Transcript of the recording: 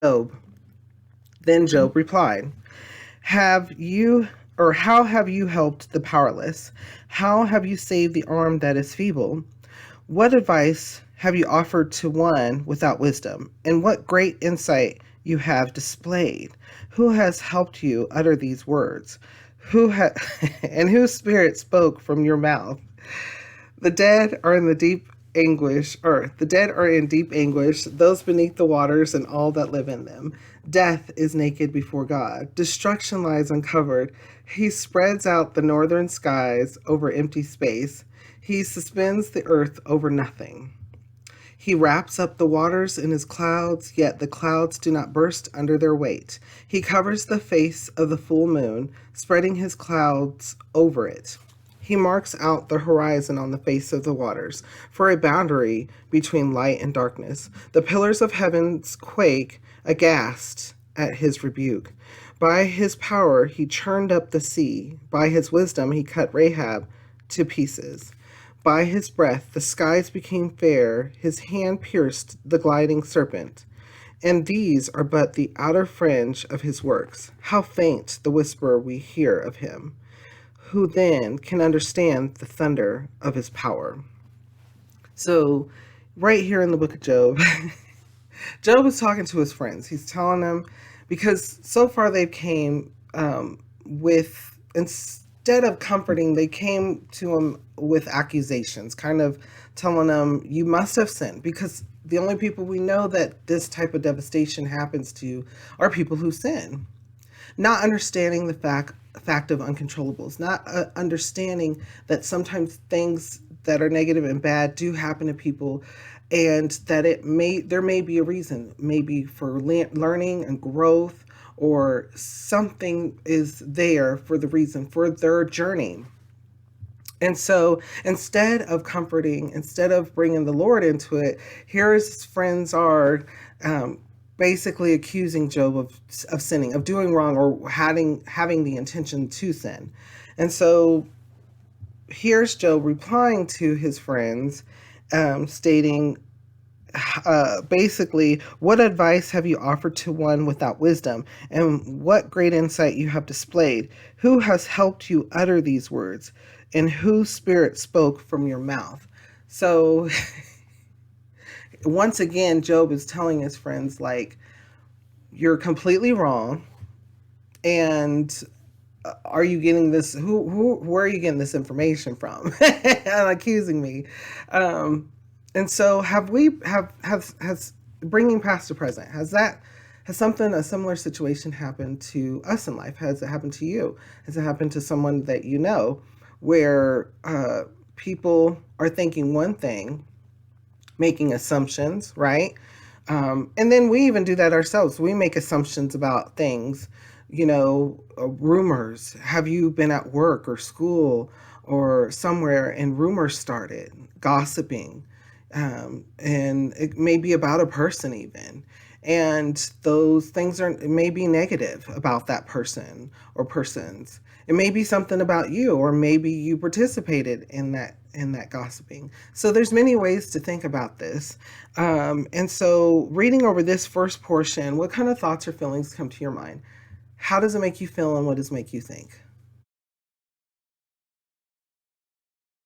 Job. Then Job replied, Have you, or how have you helped the powerless? How have you saved the arm that is feeble? What advice have you offered to one without wisdom? And what great insight you have displayed? Who has helped you utter these words? Who ha- and whose spirit spoke from your mouth? The dead are in the deep anguish, or the dead are in deep anguish, those beneath the waters and all that live in them. Death is naked before God. Destruction lies uncovered. He spreads out the northern skies over empty space. He suspends the earth over nothing. He wraps up the waters in his clouds, yet the clouds do not burst under their weight. He covers the face of the full moon, spreading his clouds over it. He marks out the horizon on the face of the waters for a boundary between light and darkness. The pillars of heavens quake, aghast at his rebuke. By his power he churned up the sea. By his wisdom he cut Rahab to pieces. By his breath the skies became fair, his hand pierced the gliding serpent. And these are but the outer fringe of his works. How faint the whisper we hear of him. Who then can understand the thunder of his power? So, right here in the book of Job, Job is talking to his friends. He's telling them, because so far they've came with, instead of comforting, they came to him with accusations, kind of telling him, you must have sinned, because the only people we know that this type of devastation happens to are people who sin. Not understanding the fact of uncontrollables, not understanding that sometimes things that are negative and bad do happen to people, and that there may be a reason, maybe for learning and growth, or something is there for the reason for their journey. And so instead of comforting, instead of bringing the Lord into it, here his friends are basically accusing Job of sinning, of doing wrong, or having the intention to sin. And so here's Job replying to his friends, stating, basically, what advice have you offered to one without wisdom? And what great insight you have displayed? Who has helped you utter these words? And whose spirit spoke from your mouth? So, once again, Job is telling his friends, like, you're completely wrong. And are you getting this? Where are you getting this information from? And accusing me. And so has bringing past to present, has a similar situation happened to us in life? Has it happened to you? Has it happened to someone that you know, where people are thinking one thing, making assumptions, right? And then we even do that ourselves. We make assumptions about things, rumors. Have you been at work or school or somewhere and rumors started, gossiping? And it may be about a person even. And those things are maybe negative about that person or persons. It may be something about you, or maybe you participated in that gossiping. So there's many ways to think about this. And so reading over this first portion, what kind of thoughts or feelings come to your mind? How does it make you feel, and what does it make you think?